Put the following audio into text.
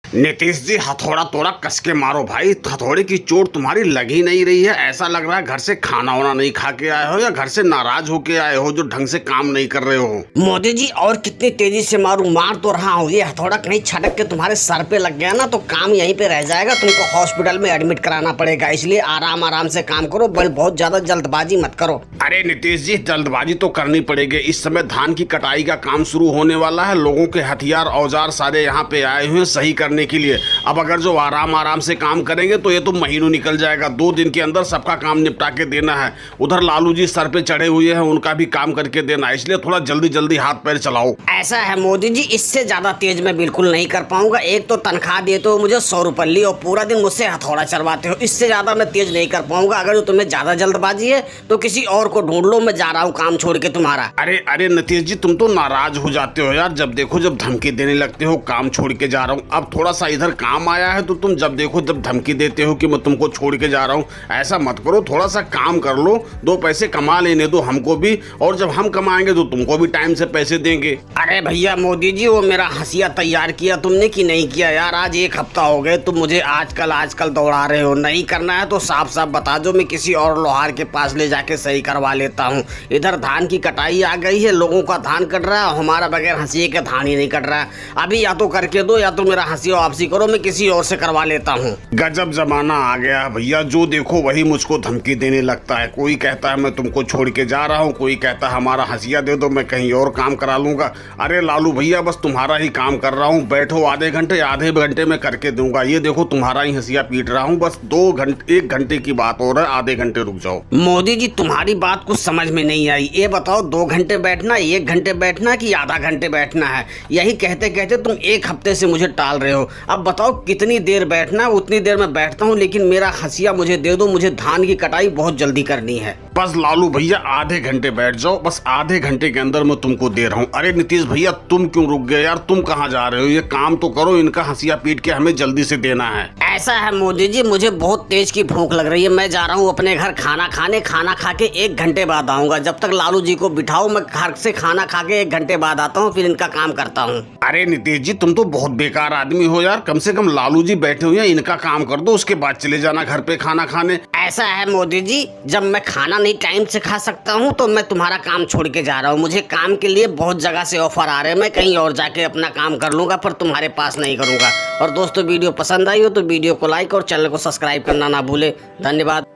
नीतीश जी हथौड़ा तोड़ा कस के मारो भाई। हथौड़े की चोट तुम्हारी लग ही नहीं रही है। ऐसा लग रहा है घर से खाना वाना नहीं खा के आए हो या घर से नाराज होके आए हो जो ढंग से काम नहीं कर रहे हो। मोदी जी और कितनी तेजी से मारूं, मार तो रहा हूँ। ये हथौड़ा कहीं छटक के तुम्हारे सर पे लग गया ना तो काम यहीं पे रह जाएगा। तुमको हॉस्पिटल में एडमिट कराना पड़ेगा, इसलिए आराम आराम से काम करो, बहुत ज्यादा जल्दबाजी मत करो। अरे नीतीश जी जल्दबाजी तो करनी पड़ेगी। इस समय धान की कटाई का काम शुरू होने वाला है। लोगों के हथियार औजार सारे यहाँ पे आए हुए हैं सही करने के लिए। अब अगर जो आराम से काम करेंगे तो ये तो महीनों निकल जाएगा। 2 दिन के अंदर सबका काम निपटा के देना है। उधर लालू जी सर पे चढ़े हुए हैं, उनका भी काम करके देना है, इसलिए थोड़ा जल्दी हाथ पैर चलाओ। ऐसा है मोदी जी, इससे ज्यादा तेज मैं बिल्कुल नहीं कर पाऊंगा। एक तो तनख्वाह देते हो मुझे 100 रुपये और पूरा दिन मुझसे हथौड़ा चलवाते हो, इससे ज्यादा मैं तेज नहीं कर पाऊंगा। अगर जो तुम्हें ज्यादा जल्दबाजी है तो किसी और को ढूंढ लो, मैं जा रहा हूँ काम छोड़ के तुम्हारा। अरे नीतीश जी तुम तो नाराज हो जाते हो यार। जब देखो जब धमकी देने लगते हो काम छोड़ के जा रहा हूँ। अब थोड़ा सा इधर काम आया है तो तुम जब देखो जब धमकी देते हो कि मैं तुमको छोड़ के जा रहा हूँ। ऐसा मत करो, थोड़ा सा काम कर लो, 2 पैसे कमा लेने दो हमको भी, और जब हम कमाएंगे तो तुमको भी टाइम से पैसे देंगे। अरे भैया मोदी जी, वो मेरा हंसिया तैयार किया तुमने कि नहीं किया यार? आज 1 हफ्ता हो गए तुम मुझे आजकल दौड़ा रहे हो। नहीं करना है तो साफ बता दो, मैं किसी और लोहार के पास ले जाके सही करवा लेता हूँ। इधर धान की कटाई आ गई है, लोगों का धान कट रहा है, हमारा बगैर हंसिए के धान ही नहीं कट रहा है। अभी या तो करके दो या तो मेरा हंसी वापसी करो, मैं किसी और से करवा लेता हूँ। गजब जमाना आ गया भैया, जो देखो वही मुझको धमकी देने लगता है। कोई कहता है मैं तुमको छोड़ के जा रहा हूँ, कोई कहता है हमारा हंसिया दे दो, मैं कहीं और काम करा लूंगा। अरे लालू भैया बस तुम्हारा ही काम कर रहा हूँ, बैठो आधे घंटे में करके दूंगा। ये देखो तुम्हारा ही हंसिया पीट रहा हूँ, बस 1 घंटे की बात हो रहा है, आधे घंटे रुक जाओ। मोदी जी तुम्हारी बात कुछ समझ में नहीं आई। ये बताओ 2 घंटे बैठना, 1 घंटे बैठना कि आधा घंटे बैठना है? यही कहते कहते तुम 1 हफ्ते से मुझे टाल रहे हो। अब बताओ कितनी देर बैठना, उतनी देर में बैठता हूँ, लेकिन मेरा हंसिया मुझे दे दो। मुझे धान की कटाई बहुत जल्दी करनी है। बस लालू भैया आधे घंटे बैठ जाओ, बस आधे घंटे के अंदर मैं तुमको दे रहा हूँ। अरे नीतीश भैया तुम क्यों रुक गए यार? तुम कहाँ जा रहे हो? ये काम तो करो, इनका हंसिया पीट के हमें जल्दी से देना है। ऐसा है मोदी जी, मुझे बहुत तेज की भूख लग रही है। मैं जा रहा हूँ अपने घर खाना खाने, खाना खा के 1 घंटे बाद आऊंगा। जब तक लालू जी को बिठाओ, मैं घर से खाना खा के 1 घंटे बाद आता हूँ, फिर इनका काम करता हूँ। अरे नीतीश जी तुम तो बहुत बेकार आदमी हो यार। कम से कम लालू जी बैठे हुए हैं, इनका काम कर दो, उसके बाद चले जाना घर पे खाना खाने। ऐसा है मोदी जी, जब मैं खाना नहीं टाइम से खा सकता हूँ तो मैं तुम्हारा काम छोड़ के जा रहा हूँ। मुझे काम के लिए बहुत जगह से ऑफर आ रहे हैं, मैं कहीं और जाके अपना काम कर लूंगा, पर तुम्हारे पास नहीं करूंगा। और दोस्तों वीडियो पसंद आई हो तो वीडियो को लाइक और चैनल को सब्सक्राइब करना ना भूले। धन्यवाद।